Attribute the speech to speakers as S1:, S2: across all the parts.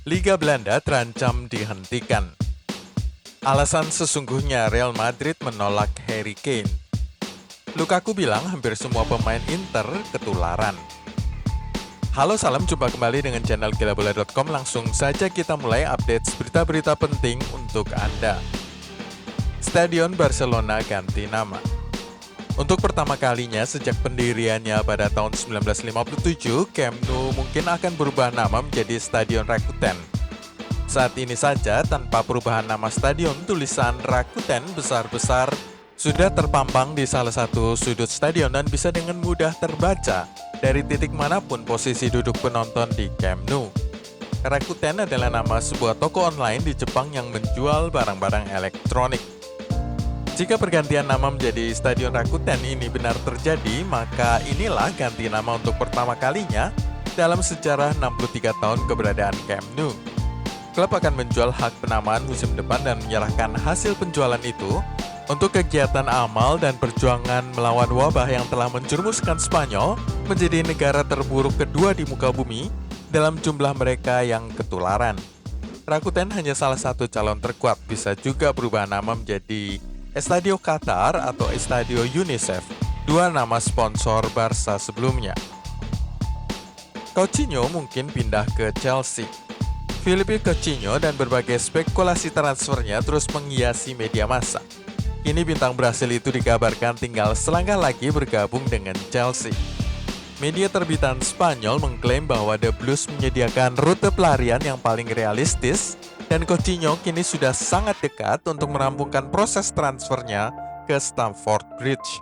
S1: Liga Belanda terancam dihentikan. Alasan sesungguhnya Real Madrid menolak Harry Kane. Lukaku bilang hampir semua pemain Inter ketularan. Halo, salam, jumpa kembali dengan channel gilabola.com. Langsung saja kita mulai update berita-berita penting untuk Anda. Stadion Barcelona ganti nama. Untuk pertama kalinya sejak pendiriannya pada tahun 1957, Camp Nou mungkin akan berubah nama menjadi Stadion Rakuten. Saat ini saja, tanpa perubahan nama stadion, tulisan Rakuten besar-besar sudah terpampang di salah satu sudut stadion dan bisa dengan mudah terbaca dari titik manapun posisi duduk penonton di Camp Nou. Rakuten adalah nama sebuah toko online di Jepang yang menjual barang-barang elektronik. Jika pergantian nama menjadi Stadion Rakuten ini benar terjadi, maka inilah ganti nama untuk pertama kalinya dalam sejarah 63 tahun keberadaan Camp Nou. Klub akan menjual hak penamaan musim depan dan menyerahkan hasil penjualan itu untuk kegiatan amal dan perjuangan melawan wabah yang telah menjerumuskan Spanyol menjadi negara terburuk kedua di muka bumi dalam jumlah mereka yang ketularan. Rakuten hanya salah satu calon terkuat, bisa juga berubah nama menjadi Estadio Qatar atau Estadio UNICEF, dua nama sponsor Barca sebelumnya. Coutinho mungkin pindah ke Chelsea. Philippe Coutinho dan berbagai spekulasi transfernya terus menghiasi media massa. Kini bintang Brasil itu dikabarkan tinggal selangkah lagi bergabung dengan Chelsea. Media terbitan Spanyol mengklaim bahwa The Blues menyediakan rute pelarian yang paling realistis dan Coutinho kini sudah sangat dekat untuk merampungkan proses transfernya ke Stamford Bridge.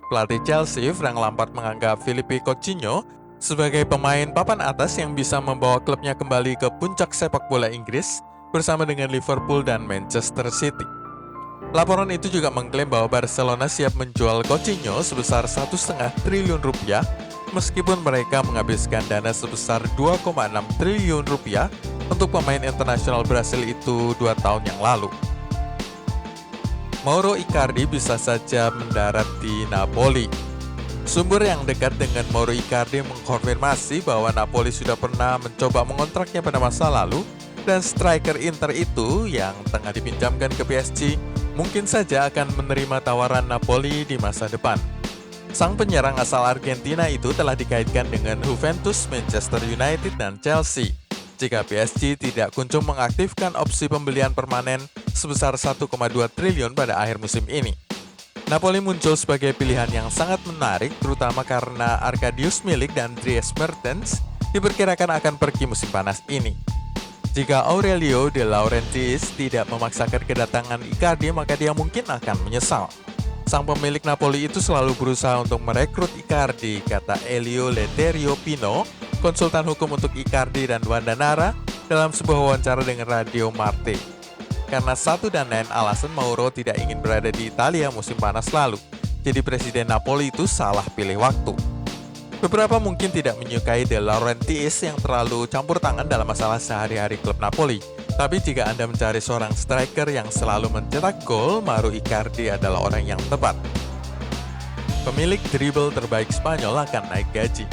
S1: Pelatih Chelsea, Frank Lampard, menganggap Philippe Coutinho sebagai pemain papan atas yang bisa membawa klubnya kembali ke puncak sepak bola Inggris bersama dengan Liverpool dan Manchester City. Laporan itu juga mengklaim bahwa Barcelona siap menjual Coutinho sebesar 1,5 triliun rupiah meskipun mereka menghabiskan dana sebesar 2,6 triliun rupiah untuk pemain internasional Brasil itu 2 tahun yang lalu. Mauro Icardi bisa saja mendarat di Napoli. Sumber yang dekat dengan Mauro Icardi mengkonfirmasi bahwa Napoli sudah pernah mencoba mengontraknya pada masa lalu dan striker Inter itu yang tengah dipinjamkan ke PSG mungkin saja akan menerima tawaran Napoli di masa depan. Sang penyerang asal Argentina itu telah dikaitkan dengan Juventus, Manchester United, dan Chelsea. Jika PSG tidak kunjung mengaktifkan opsi pembelian permanen sebesar 1,2 triliun pada akhir musim ini. Napoli muncul sebagai pilihan yang sangat menarik, terutama karena Arkadiusz Milik dan Dries Mertens diperkirakan akan pergi musim panas ini. Jika Aurelio De Laurentiis tidak memaksakan kedatangan Icardi, maka dia mungkin akan menyesal. Sang pemilik Napoli itu selalu berusaha untuk merekrut Icardi, kata Elio Letterio Pino, konsultan hukum untuk Icardi dan Wanda Nara, dalam sebuah wawancara dengan Radio Marte. Karena satu dan lain alasan Mauro tidak ingin berada di Italia musim panas lalu, jadi presiden Napoli itu salah pilih waktu. Beberapa mungkin tidak menyukai De Laurentiis yang terlalu campur tangan dalam masalah sehari-hari klub Napoli. Tapi jika Anda mencari seorang striker yang selalu mencetak gol, Mauro Icardi adalah orang yang tepat. Pemilik dribble terbaik Spanyol akan naik gaji.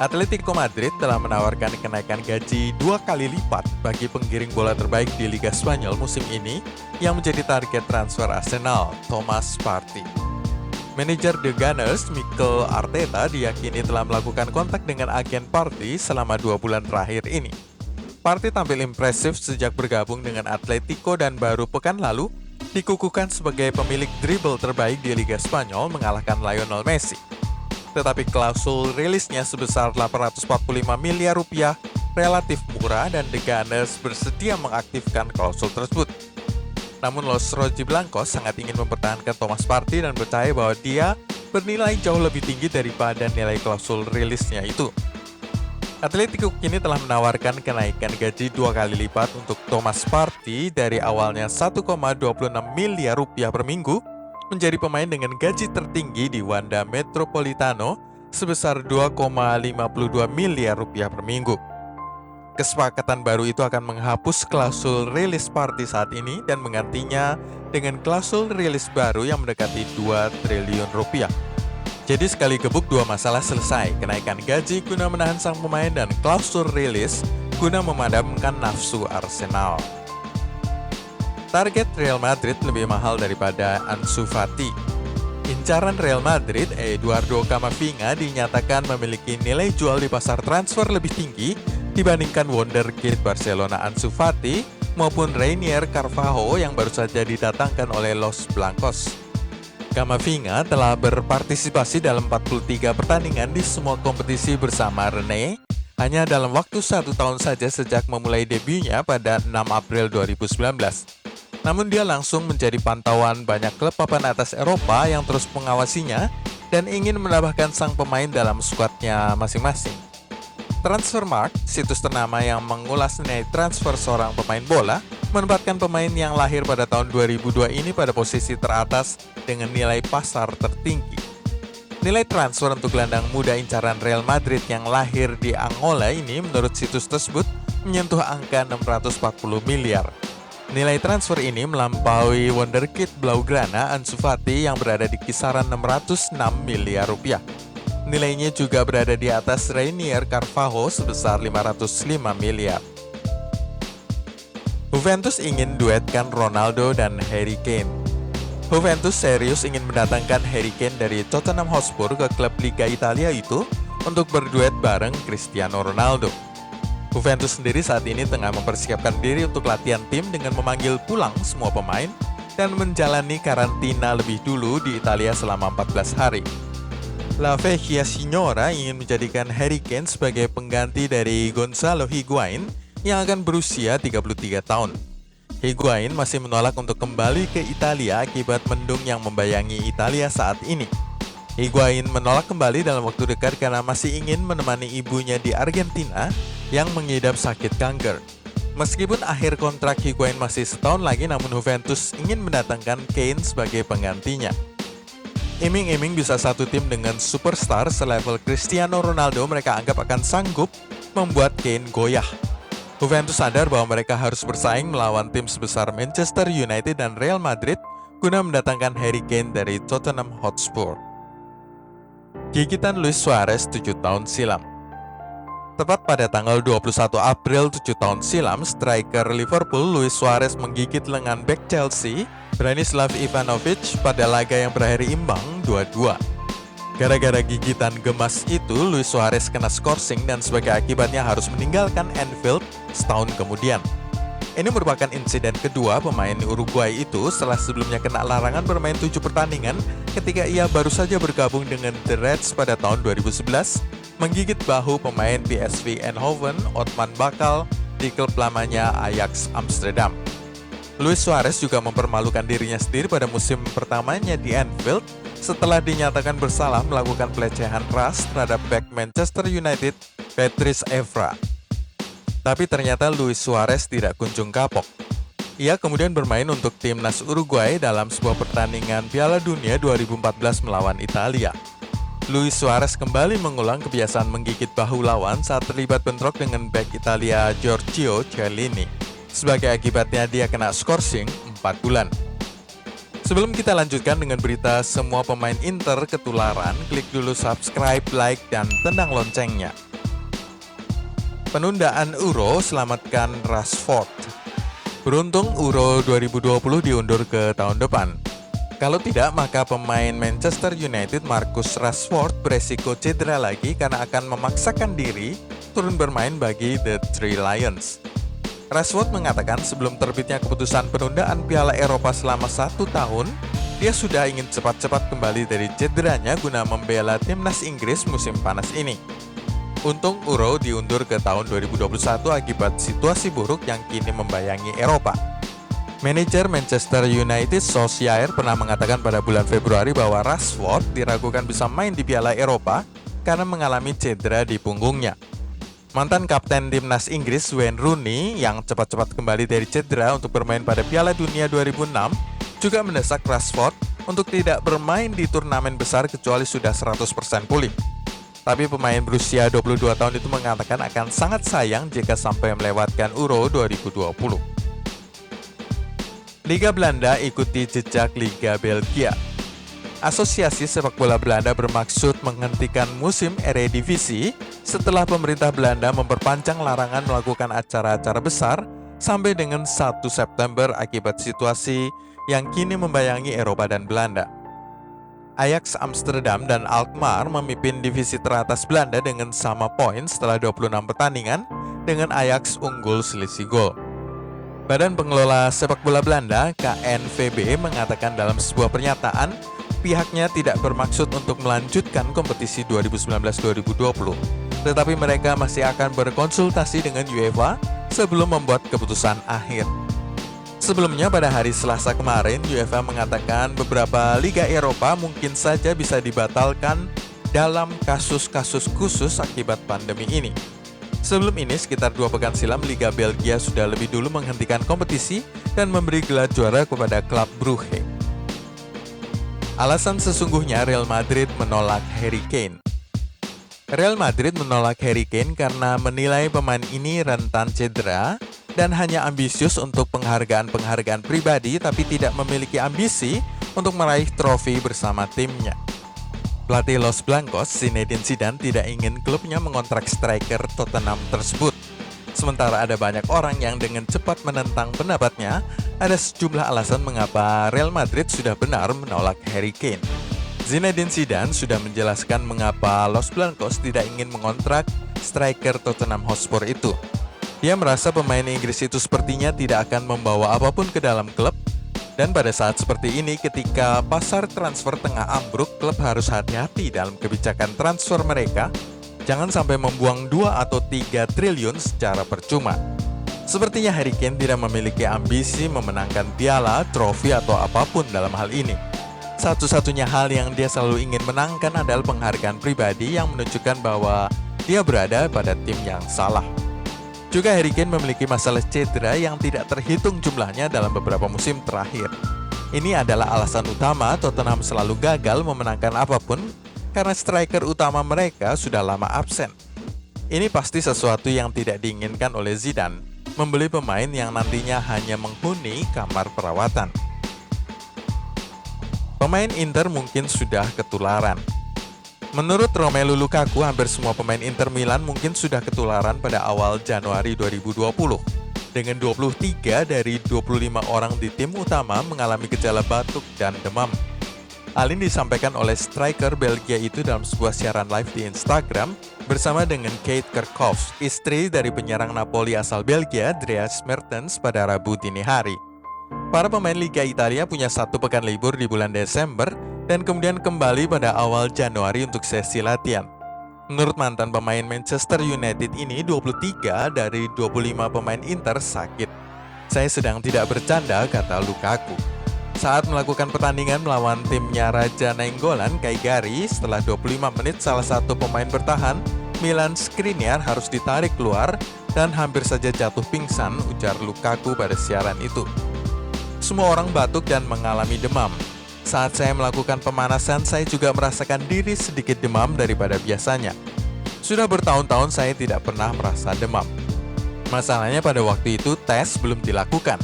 S1: Atletico Madrid telah menawarkan kenaikan gaji 2 kali lipat bagi penggiring bola terbaik di Liga Spanyol musim ini yang menjadi target transfer Arsenal, Thomas Partey. Manajer The Gunners, Mikel Arteta, diyakini telah melakukan kontak dengan agen Partey selama 2 bulan terakhir ini. Partey tampil impresif sejak bergabung dengan Atletico dan baru pekan lalu dikukuhkan sebagai pemilik dribble terbaik di Liga Spanyol mengalahkan Lionel Messi. Tetapi klausul rilisnya sebesar 845 miliar rupiah relatif murah dan The Gunners bersedia mengaktifkan klausul tersebut. Namun Los Rojiblancos sangat ingin mempertahankan Thomas Partey dan percaya bahwa dia bernilai jauh lebih tinggi daripada nilai klausul rilisnya itu. Atletico kini telah menawarkan kenaikan gaji 2 kali lipat untuk Thomas Partey dari awalnya 1,26 miliar rupiah per minggu menjadi pemain dengan gaji tertinggi di Wanda Metropolitano sebesar 2,52 miliar rupiah per minggu. Kesepakatan baru itu akan menghapus klausul rilis Partey saat ini dan menggantinya dengan klausul rilis baru yang mendekati 2 triliun rupiah. Jadi sekali gebuk 2 masalah selesai, kenaikan gaji guna menahan sang pemain dan klausul rilis guna memadamkan nafsu Arsenal. Target Real Madrid lebih mahal daripada Ansu Fati. Incaran Real Madrid, Eduardo Camavinga, dinyatakan memiliki nilai jual di pasar transfer lebih tinggi dibandingkan wonderkid Barcelona Ansu Fati maupun Reinier Carvalho yang baru saja didatangkan oleh Los Blancos. Camavinga telah berpartisipasi dalam 43 pertandingan di semua kompetisi bersama Rennes hanya dalam waktu 1 tahun saja sejak memulai debutnya pada 6 April 2019. Namun dia langsung menjadi pantauan banyak klub papan atas Eropa yang terus mengawasinya dan ingin menambahkan sang pemain dalam skuadnya masing-masing. Transfermarkt, situs ternama yang mengulas nilai transfer seorang pemain bola, menempatkan pemain yang lahir pada tahun 2002 ini pada posisi teratas dengan nilai pasar tertinggi. Nilai transfer untuk gelandang muda incaran Real Madrid yang lahir di Angola ini menurut situs tersebut menyentuh angka 640 miliar. Nilai transfer ini melampaui wonderkid Blaugrana Ansu Fati yang berada di kisaran 606 miliar rupiah. Nilainya juga berada di atas Reinier Carvalho sebesar 505 miliar. Juventus ingin duetkan Ronaldo dan Harry Kane. Juventus serius ingin mendatangkan Harry Kane dari Tottenham Hotspur ke klub Liga Italia itu untuk berduet bareng Cristiano Ronaldo. Juventus sendiri saat ini tengah mempersiapkan diri untuk latihan tim dengan memanggil pulang semua pemain dan menjalani karantina lebih dulu di Italia selama 14 hari. La Vecchia Signora ingin menjadikan Harry Kane sebagai pengganti dari Gonzalo Higuain yang akan berusia 33 tahun. Higuain masih menolak untuk kembali ke Italia akibat mendung yang membayangi Italia saat ini. Higuain menolak kembali dalam waktu dekat karena masih ingin menemani ibunya di Argentina yang mengidap sakit kanker. Meskipun akhir kontrak Higuain masih setahun lagi, namun Juventus ingin mendatangkan Kane sebagai penggantinya. Iming-iming bisa satu tim dengan superstar selevel Cristiano Ronaldo mereka anggap akan sanggup membuat Kane goyah. Juventus sadar bahwa mereka harus bersaing melawan tim sebesar Manchester United dan Real Madrid guna mendatangkan Harry Kane dari Tottenham Hotspur. Gigitan Luis Suarez 7 tahun silam. Tepat pada tanggal 21 April 7 tahun silam, striker Liverpool Luis Suarez menggigit lengan bek Chelsea, Branislav Ivanovic, pada laga yang berakhir imbang 2-2. Gara-gara gigitan gemas itu, Luis Suarez kena skorsing dan sebagai akibatnya harus meninggalkan Anfield setahun kemudian. Ini merupakan insiden kedua pemain Uruguay itu setelah sebelumnya kena larangan bermain 7 pertandingan ketika ia baru saja bergabung dengan The Reds pada tahun 2011, menggigit bahu pemain PSV Eindhoven Otman Bakal di klub lamanya Ajax Amsterdam. Luis Suarez juga mempermalukan dirinya sendiri pada musim pertamanya di Anfield setelah dinyatakan bersalah melakukan pelecehan ras terhadap bek Manchester United Patrice Evra. Tapi ternyata Luis Suarez tidak kunjung kapok. Ia kemudian bermain untuk timnas Uruguay dalam sebuah pertandingan Piala Dunia 2014 melawan Italia. Luis Suarez kembali mengulang kebiasaan menggigit bahu lawan saat terlibat bentrok dengan bek Italia Giorgio Chiellini. Sebagai akibatnya dia kena skorsing 4 bulan. Sebelum kita lanjutkan dengan berita semua pemain Inter ketularan, klik dulu subscribe, like, dan tendang loncengnya. Penundaan Euro selamatkan Rashford. Beruntung Euro 2020 diundur ke tahun depan. Kalau tidak, maka pemain Manchester United Marcus Rashford beresiko cedera lagi karena akan memaksakan diri turun bermain bagi The Three Lions. Rashford mengatakan sebelum terbitnya keputusan penundaan Piala Eropa selama 1 tahun, dia sudah ingin cepat-cepat kembali dari cederanya guna membela timnas Inggris musim panas ini. Untung Euro diundur ke tahun 2021 akibat situasi buruk yang kini membayangi Eropa. Manajer Manchester United Solskjaer pernah mengatakan pada bulan Februari bahwa Rashford diragukan bisa main di Piala Eropa karena mengalami cedera di punggungnya. Mantan kapten timnas Inggris Wayne Rooney yang cepat-cepat kembali dari cedera untuk bermain pada Piala Dunia 2006 juga mendesak Rashford untuk tidak bermain di turnamen besar kecuali sudah 100% pulih. Tapi pemain berusia 22 tahun itu mengatakan akan sangat sayang jika sampai melewatkan Euro 2020. Liga Belanda ikuti jejak Liga Belgia. Asosiasi Sepak Bola Belanda bermaksud menghentikan musim Eredivisie setelah pemerintah Belanda memperpanjang larangan melakukan acara-acara besar sampai dengan 1 September akibat situasi yang kini membayangi Eropa dan Belanda. Ajax Amsterdam dan Alkmaar memimpin divisi teratas Belanda dengan sama poin setelah 26 pertandingan dengan Ajax unggul selisih gol. Badan Pengelola Sepak Bola Belanda (KNVB) mengatakan dalam sebuah pernyataan pihaknya tidak bermaksud untuk melanjutkan kompetisi 2019-2020, tetapi mereka masih akan berkonsultasi dengan UEFA sebelum membuat keputusan akhir. Sebelumnya pada hari Selasa kemarin, UEFA mengatakan beberapa liga Eropa mungkin saja bisa dibatalkan dalam kasus-kasus khusus akibat pandemi ini. Sebelum ini, sekitar 2 pekan silam, Liga Belgia sudah lebih dulu menghentikan kompetisi dan memberi gelar juara kepada klub Brugge. Alasan sesungguhnya Real Madrid menolak Harry Kane. Real Madrid menolak Harry Kane karena menilai pemain ini rentan cedera dan hanya ambisius untuk penghargaan-penghargaan pribadi tapi tidak memiliki ambisi untuk meraih trofi bersama timnya. Pelatih Los Blancos, Zinedine Zidane, tidak ingin klubnya mengontrak striker Tottenham tersebut. Sementara ada banyak orang yang dengan cepat menentang pendapatnya, ada sejumlah alasan mengapa Real Madrid sudah benar menolak Harry Kane. Zinedine Zidane sudah menjelaskan mengapa Los Blancos tidak ingin mengontrak striker Tottenham Hotspur itu. Dia merasa pemain Inggris itu sepertinya tidak akan membawa apapun ke dalam klub, dan pada saat seperti ini ketika pasar transfer tengah ambruk, klub harus hati-hati dalam kebijakan transfer mereka. Jangan sampai membuang 2 atau 3 triliun secara percuma. Sepertinya Harry Kane tidak memiliki ambisi memenangkan piala, trofi, atau apapun dalam hal ini. Satu-satunya hal yang dia selalu ingin menangkan adalah penghargaan pribadi yang menunjukkan bahwa dia berada pada tim yang salah. Juga Harry Kane memiliki masalah cedera yang tidak terhitung jumlahnya dalam beberapa musim terakhir. Ini adalah alasan utama Tottenham selalu gagal memenangkan apapun, karena striker utama mereka sudah lama absen. Ini pasti sesuatu yang tidak diinginkan oleh Zidane, membeli pemain yang nantinya hanya menghuni kamar perawatan. Pemain Inter mungkin sudah ketularan. Menurut Romelu Lukaku, hampir semua pemain Inter Milan mungkin sudah ketularan pada awal Januari 2020. Dengan 23 dari 25 orang di tim utama mengalami gejala batuk dan demam. Hal ini disampaikan oleh striker Belgia itu dalam sebuah siaran live di Instagram bersama dengan Kate Kerkhoffs, istri dari penyerang Napoli asal Belgia, Dries Mertens, pada Rabu dini hari. Para pemain Liga Italia punya 1 pekan libur di bulan Desember dan kemudian kembali pada awal Januari untuk sesi latihan. Menurut mantan pemain Manchester United ini, 23 dari 25 pemain Inter sakit. Saya sedang tidak bercanda, kata Lukaku. Saat melakukan pertandingan melawan timnya Raja Nainggolan, Cagliari, setelah 25 menit salah satu pemain bertahan, Milan Skriniar, harus ditarik keluar dan hampir saja jatuh pingsan, ujar Lukaku pada siaran itu. Semua orang batuk dan mengalami demam. Saat saya melakukan pemanasan, saya juga merasakan diri sedikit demam daripada biasanya. Sudah bertahun-tahun saya tidak pernah merasa demam. Masalahnya pada waktu itu tes belum dilakukan.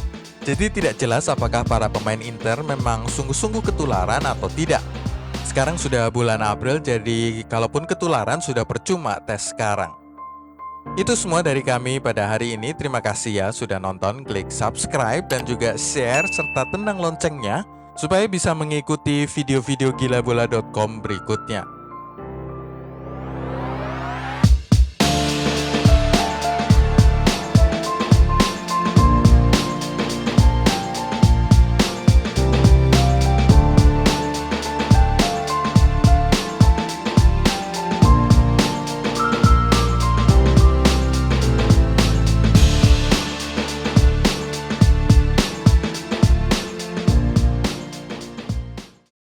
S1: Jadi tidak jelas apakah para pemain Inter memang sungguh-sungguh ketularan atau tidak. Sekarang sudah bulan April, jadi kalaupun ketularan sudah percuma tes sekarang. Itu semua dari kami pada hari ini. Terima kasih ya sudah nonton, klik subscribe dan juga share serta tendang loncengnya supaya bisa mengikuti video-video gilabola.com berikutnya.